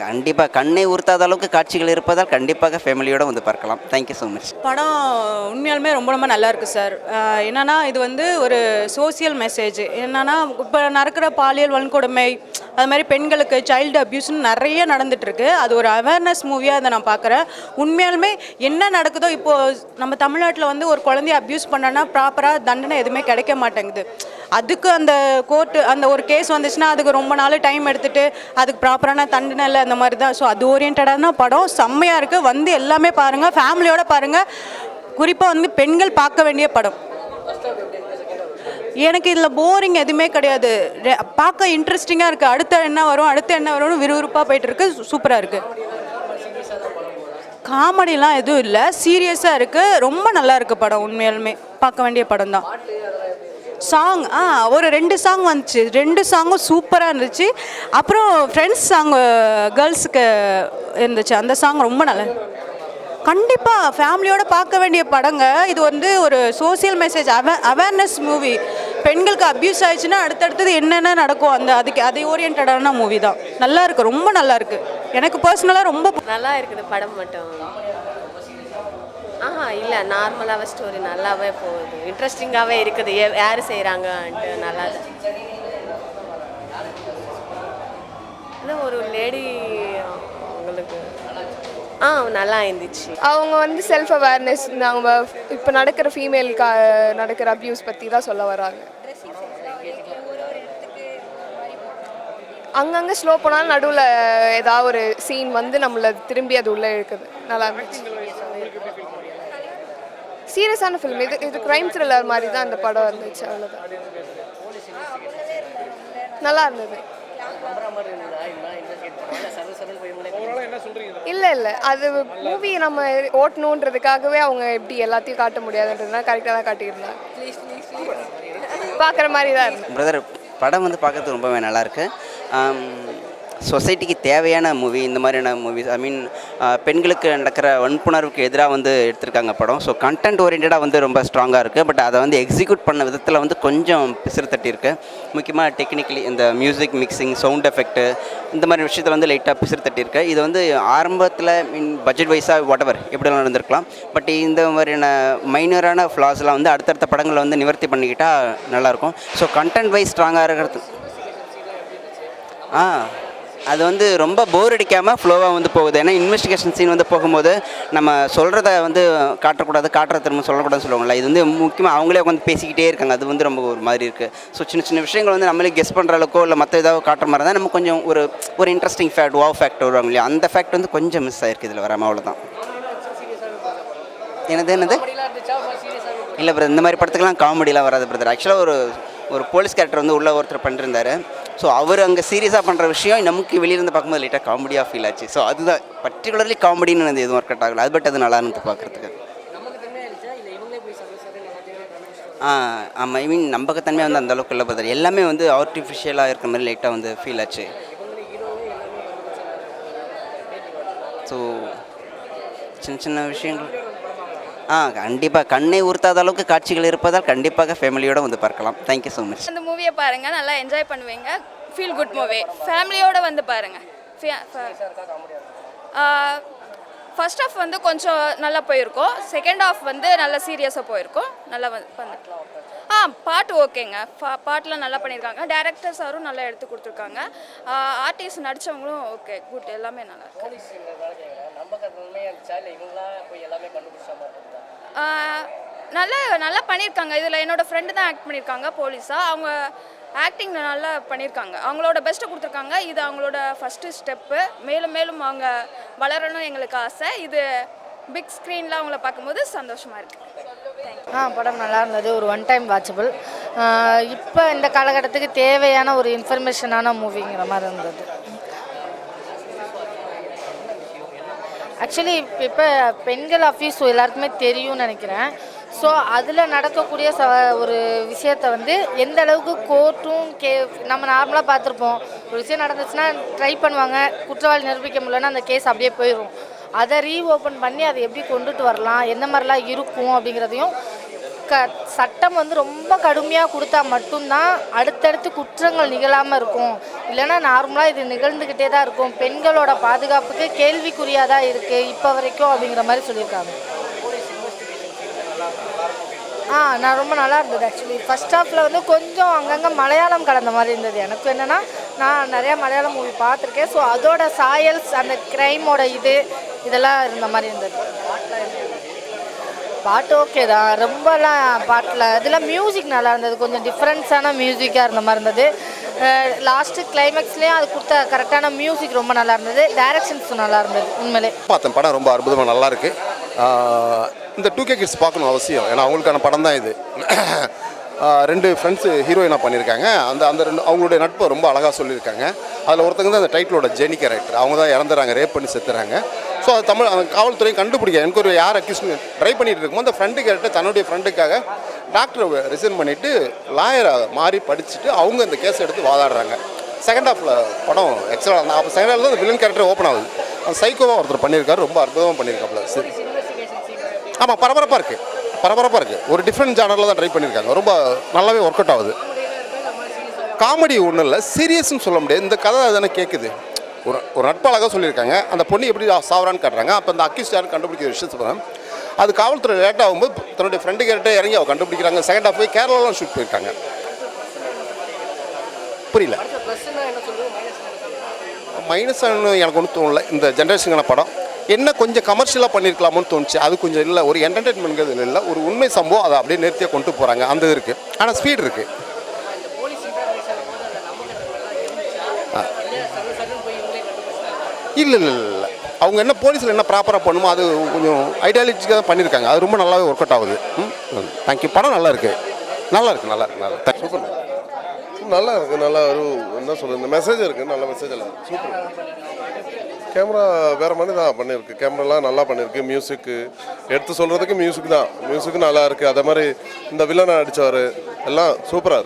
கண்டிப்பாக கண்ணை உறுத்தாத அளவுக்கு காட்சிகள் இருப்பதால் கண்டிப்பாக ஃபேமிலியோடு வந்து பார்க்கலாம். Thank you so much. படம் உண்மையாலுமே ரொம்ப ரொம்ப நல்லா இருக்குது சார். என்னென்னா இது வந்து ஒரு சோசியல் மெசேஜ். என்னென்னா இப்போ நடக்கிற பாலியல் வன்கொடுமை, அது மாதிரி பெண்களுக்கு சைல்டு அப்யூஸ்னு நிறைய நடந்துகிட்ருக்கு. அது ஒரு அவேர்னஸ் மூவியாக அதை நான் பார்க்குறேன். உண்மையாலுமே என்ன நடக்குதோ இப்போது நம்ம தமிழ்நாட்டில் வந்து ஒரு குழந்தைய அப்யூஸ் பண்ணனா ப்ராப்பராக தண்டனை எதுவுமே கிடைக்க மாட்டேங்குது. அதுக்கு அந்த கோர்ட்டு அந்த ஒரு கேஸ் வந்துச்சுன்னா அதுக்கு ரொம்ப நாள் டைம் எடுத்துகிட்டு அதுக்கு ப்ராப்பரான தண்டனை இல்லை, அந்த மாதிரி தான். ஸோ அது ஓரியன்டான படம் செம்மையாக இருக்குது. வந்து எல்லாமே பாருங்கள், ஃபேமிலியோடு பாருங்கள். குறிப்பாக வந்து பெண்கள் பார்க்க வேண்டிய படம். எனக்கு இதில் போரிங் எதுவுமே கிடையாது. பார்க்க இன்ட்ரெஸ்டிங்காக இருக்குது. அடுத்து என்ன வரும்னு விறுவிறுப்பாக போயிட்டுருக்கு. சூப்பராக இருக்குது. காமெடிலாம் எதுவும் இல்லை, சீரியஸாக இருக்குது. ரொம்ப நல்லா இருக்குது படம். உண்மையாலுமே பார்க்க வேண்டிய படம் தான். சாங் ஒரு 2 சாங் வந்துச்சு. 2 சாங்கும் சூப்பராக இருந்துச்சு. அப்புறம் ஃப்ரெண்ட்ஸ் சாங் கேர்ள்ஸுக்கு இருந்துச்சு. அந்த சாங் ரொம்ப நல்லா. கண்டிப்பாக ஃபேமிலியோடு பார்க்க வேண்டிய படங்க. இது வந்து ஒரு சோசியல் மெசேஜ், அவேர்னஸ் மூவி. பெண்களுக்கு அப்யூஸ் ஆயிடுச்சுன்னா அடுத்தடுத்தது என்னென்ன நடக்கும் அதை ஓரியன்டான மூவி தான். நல்லா இருக்குது, ரொம்ப நல்லா இருக்குது. எனக்கு பர்சனலாக ரொம்ப நல்லா இருக்குது படம் மட்டும். இல்லை, நார்மலாகவே ஸ்டோரி நல்லாவே போகுது, இன்ட்ரெஸ்டிங்காகவே இருக்குது. யார் செய்கிறாங்கன்ட்டு நல்லா இல்லை. ஒரு லேடி அவங்களுக்கு நல்லா இருந்துச்சு. அவங்க வந்து செல்ஃப் அவேர்னஸ், அவங்க இப்போ நடக்கிற ஃபீமேலுக்கு நடக்கிற அப்யூஸ் பற்றி தான் சொல்ல வராங்க. அங்கங்கே ஸ்லோ போனாலும் நடுவில் ஏதாவது ஒரு சீன் வந்து நம்மளை திரும்பி அது உள்ளே இருக்குது. நல்லா இருந்துச்சு. சீரியஸான ஃபிலிம். இது க்ரைம் த்ரில்லர் மாதிரி தான் இந்த படம் இருந்துச்சு. அவ்வளோதான், நல்லா இருந்தது. இல்லை, அது மூவி நம்ம ஓட்டணுன்றதுக்காகவே அவங்க எப்படி எல்லாத்தையும் காட்ட முடியாதுன்றதுனால கரெக்டாக தான் காட்டியிருந்தாங்க. பார்க்குற மாதிரி தான் இருக்கு. பிரதர், படம் வந்து பார்க்கறதுக்கு ரொம்பவே நல்லாயிருக்கு. சொசைட்டிக்கு தேவையான மூவி இந்த மாதிரியான மூவிஸ். பெண்களுக்கு நடக்கிற வன்புணர்வுக்கு எதிராக வந்து எடுத்திருக்காங்க படம். ஸோ கண்டென்ட் ஓரியன்டாக வந்து ரொம்ப ஸ்ட்ராங்காக இருக்குது. பட் அதை வந்து எக்ஸிக்யூட் பண்ண விதத்தில் வந்து கொஞ்சம் பிசிறு தட்டியிருக்கு. முக்கியமாக டெக்னிக்கலி இந்த மியூசிக் மிக்சிங், சவுண்ட் எஃபெக்ட்டு, இந்த மாதிரி விஷயத்தில் வந்து லைட்டாக பிசிறு தட்டியிருக்கு. இது வந்து ஆரம்பத்தில் பட்ஜெட் வைஸாக வாட்டவர் எப்படிலாம் நடந்திருக்கலாம். பட் இந்த மாதிரியான மைனரான ஃப்ளாஸ்லாம் வந்து அடுத்தடுத்த படங்களில் வந்து நிவர்த்தி பண்ணிக்கிட்டால் நல்லாயிருக்கும். ஸோ கண்டென்ட் வைஸ் ஸ்ட்ராங்காக இருக்கிறது அது வந்து ரொம்ப போர் அடிக்காமல் ஃப்ளோவாக வந்து போகுது. ஏன்னா இன்வெஸ்டிகேஷன் சீன் வந்து போகும்போது நம்ம சொல்கிறத வந்து காட்டுறத திரும்ப சொல்லக்கூடாதுன்னு சொல்லுவாங்கள்ல. இது வந்து முக்கியமாக அவங்களே உட்காந்து பேசிக்கிட்டே இருக்காங்க. அது வந்து ரொம்ப ஒரு மாதிரி இருக்குது. ஸோ சின்ன சின்ன விஷயங்கள் வந்து நம்மளே கெஸ் பண்ணுற அளவுக்கோ இல்லை மற்ற ஏதாவது காட்டுற மாதிரி தான் நம்ம கொஞ்சம் ஒரு இன்ட்ரெஸ்டிங் ஃபேக்ட், ஃபேக்ட் வருவாங்க இல்லையா, அந்த ஃபேக்ட் வந்து கொஞ்சம் மிஸ் ஆகிருக்கு இதில் வராமல். அவ்வளோதான். என்னது இல்லை பிரதர், இந்த மாதிரி படத்துக்கெலாம் காமெடிலாம் வராது பிரதர். ஆக்சுவலாக ஒரு போலீஸ் கேரக்டர் வந்து உள்ள ஒருத்தர் பண்ணிருந்தார். ஸோ அவர் அங்கே சீரியஸாக பண்ணுற விஷயம் நமக்கு வெளியிருந்து பார்க்கும்போது லைட்டாக காமெடியாக ஃபீல் ஆச்சு. ஸோ அதுதான் பர்டிகுலர்லி காமெடின்னு அது எதுவும் ஒர்க் அவுட் ஆகலை. அது பட் அது நல்லா இருந்து பார்க்குறதுக்கு. ஆமாம், நம்பகத்தன்மையாக வந்து அந்தளவுக்கு இல்லை பிரதர். எல்லாமே வந்து ஆர்டிஃபிஷியலாக இருக்கிற மாதிரி லைட்டாக வந்து ஃபீல் ஆச்சு. ஸோ சின்ன சின்ன விஷயங்கள் கண்டிப்பாக கண்ணை உறுத்தாத அளவுக்கு காட்சிகள் இருப்பதால் கண்டிப்பாக ஃபேமிலியோடு வந்து பார்க்கலாம். Thank you so much. அந்த மூவியை பாருங்கள், நல்லா என்ஜாய் பண்ணுவீங்க. Feel good movie. ஃபேமிலியோடு வந்து பாருங்கள். ஃபர்ஸ்ட் ஆஃப் வந்து கொஞ்சம் நல்லா போயிருக்கோம். செகண்ட் ஆஃப் வந்து நல்லா சீரியஸாக போயிருக்கோம். நல்லா வந்துட்டு பாட்டு ஓகேங்க. பாட்டெலாம் நல்லா பண்ணியிருக்காங்க. டேரக்டர் சாரும் நல்லா எடுத்து கொடுத்துருக்காங்க. ஆர்டிஸ்ட் நடித்தவங்களும் ஓகே, குட், எல்லாமே நல்லா இருக்கு. நல்லா பண்ணியிருக்காங்க. இதில் என்னோடய ஃப்ரெண்டு தான் ஆக்ட் பண்ணியிருக்காங்க போலீஸாக. அவங்க ஆக்டிங் நல்லா பண்ணியிருக்காங்க. அவங்களோட பெஸ்ட்டை கொடுத்துருக்காங்க. இது அவங்களோட ஃபஸ்ட்டு ஸ்டெப்பு. மேலும் மேலும் அவங்க வளரணும் எங்களுக்கு ஆசை. இது பிக் ஸ்க்ரீனில் அவங்கள பார்க்கும்போது சந்தோஷமாக இருக்குது. படம் நல்லா இருந்தது. ஒரு ஒன் டைம் வாட்சபிள். இப்போ இந்த காலகட்டத்துக்கு தேவையான ஒரு இன்ஃபர்மேஷனான மூவிங்கிற மாதிரி இருந்தது. ஆக்சுவலி இப்போ பெண்கள் ஆஃபீஸ் எல்லாருக்குமே தெரியும்னு நினைக்கிறேன். ஸோ அதில் நடக்கக்கூடிய ஒரு விஷயத்தை வந்து எந்த அளவுக்கு கோர்ட்டும் நம்ம நார்மலாக பார்த்துருப்போம். ஒரு விஷயம் நடந்துச்சுன்னா ட்ரை பண்ணுவாங்க, குற்றவாளி நிரூபிக்க முடியலன்னா அந்த கேஸ் அப்படியே போயிடும். அதை ரீஓப்பன் பண்ணி அதை எப்படி கொண்டுட்டு வரலாம், எந்த மாதிரிலாம் இருக்கும் அப்படிங்கிறதையும் சட்டம் வந்து ரொம்ப கடுமையாக கொடுத்தா மட்டும்தான் அடுத்தடுத்து குற்றங்கள் நிகழாமல் இருக்கும். இல்லைன்னா நார்மலாக இது நிகழ்ந்துக்கிட்டே தான் இருக்கும். பெண்களோட பாதுகாப்புக்கு கேள்விக்குறியாக தான் இருக்குது இப்போ வரைக்கும் அப்படிங்கிற மாதிரி சொல்லியிருக்காங்க. நான் ரொம்ப நல்லா இருந்தது. ஆக்சுவலி ஃபஸ்ட் ஹாஃபில் வந்து கொஞ்சம் அங்கங்கே மலையாளம் கலந்த மாதிரி இருந்தது. எனக்கு என்னென்னா நான் நிறையா மலையாளம் மூவி பார்த்துருக்கேன். ஸோ அதோட சாயல்ஸ் அந்த க்ரைமோட இதெல்லாம் இருந்த மாதிரி இருந்தது. பாட்டு ஓகே தான், ரொம்பலாம் பாட்டில் இதில் மியூசிக் நல்லா இருந்தது. கொஞ்சம் டிஃப்ரென்ஸான மியூசிக்காக இருந்த மாதிரி இருந்தது. லாஸ்ட்டு கிளைமேக்ஸ்லேயும் அது கொடுத்த கரெக்டான மியூசிக் ரொம்ப நல்லா இருந்தது. டைரக்ஷன்ஸ் நல்லா இருந்தது. உண்மையிலே பார்த்தேன், படம் ரொம்ப அற்புதமாக நல்லாயிருக்கு. இந்த 2K கிட்ஸ் பார்க்கணும் அவசியம், ஏன்னா அவங்களுக்கான படம் தான் இது. 2 ஃப்ரெண்ட்ஸு ஹீரோயினாக பண்ணியிருக்காங்க. அந்த ரெண்டு அவங்களுடைய நட்பை ரொம்ப அழகாக சொல்லியிருக்காங்க. அதில் ஒருத்தங்க தான் அந்த டைட்டிலோட ஜெனி கேரக்டர். அவங்க தான் இறந்துறாங்க, ரேப் பண்ணி செத்துறாங்க. ஸோ அது அந்த காவல்துறையும் கண்டுபிடிக்க எனக்கு ஒரு யார் அக்யூஸ்னு ட்ரை பண்ணிட்டு இருக்கும்போது அந்த ஃப்ரெண்டு கேரக்டர் தன்னுடைய ஃப்ரெண்டுக்காக டாக்டரை ரிசைன் பண்ணிவிட்டு லாயராக மாறி படிச்சுட்டு அவங்க இந்த கேஸ் எடுத்து வாதாடுறாங்க. செகண்ட் ஹாஃபில் படம் எக்ஸலாக. அப்போ செகண்ட் ஹாஃபில் தான் அந்த வில்லன் கேரக்டர் ஓப்பன் ஆகுது. அந்த சைக்கோவாக ஒருத்தர் பண்ணியிருக்காரு, ரொம்ப அற்புதமாக பண்ணியிருக்காப்புல. சரி, ஆமாம், பரபரப்பாக இருக்குது. ஒரு டிஃப்ரெண்ட் ஜானரில் தான் ட்ரை பண்ணியிருக்காங்க. ரொம்ப நல்லாவே ஒர்க் அவுட் ஆகுது. காமெடி ஒன்றும் இல்லை, சீரியஸ்ன்னு சொல்ல முடியாது. இந்த கதை தானே கேட்குது. ஒரு நட்பாளாக சொல்லியிருக்காங்க. அந்த பொண்ணு எப்படி சாவரான்னு காட்டுறாங்க. அப்போ அந்த அக்யூஸ்ட் யாரும் கண்டுபிடிக்கிற விஷயத்தை போகிறேன். அது காவல்துறை லேட் ஆகும்போது தன்னுடைய ஃப்ரெண்டு கேரக்டர் இறங்கி அவள் கண்டுபிடிக்கிறாங்க. செகண்ட் ஹாஃப் போய் கேரளாலாம் ஷூட் போயிருக்காங்க. புரியல, மைனஸ் எனக்கு ஒன்றும் தோணலை. இந்த ஜென்ரேஷனுக்கான படம் என்ன கொஞ்சம் கமர்ஷியலாக பண்ணியிருக்கலாமோன்னு தோணுச்சு. அது கொஞ்சம் இல்லை, ஒரு என்டர்டெயின்மெண்ட்ங்கிறது இல்லை, ஒரு உண்மை சம்பவம். அதை அப்படியே நிறுத்தியாக கொண்டு போகிறாங்க. அந்த இது இருக்குது, ஆனால் ஸ்பீட் இருக்குது. இல்லை அவங்க என்ன போலீஸில் என்ன ப்ராப்பராக பண்ணுமோ அது கொஞ்சம் ஐடியாலஜிக்காக தான் பண்ணியிருக்காங்க. அது ரொம்ப நல்லாவே ஒர்க் அவுட் ஆகுது. தேங்க்யூ. படம் நல்லா இருக்குது. சூப்பர், நல்லா இருக்குது. நல்லா ஒரு என்ன சொல்கிறது, இந்த மெசேஜ் இருக்குது, நல்ல மெசேஜ் எல்லாம் சூப்பர். கேமரா வேறு மாதிரி தான் பண்ணியிருக்கு. கேமராலாம் நல்லா பண்ணியிருக்கு. மியூசிக்கு எடுத்து சொல்கிறதுக்கு மியூசிக் தான். மியூசிக்கும் நல்லா இருக்குது. அதே மாதிரி இந்த வில்லனை அடித்தவர் எல்லாம் சூப்பராக இருக்குது.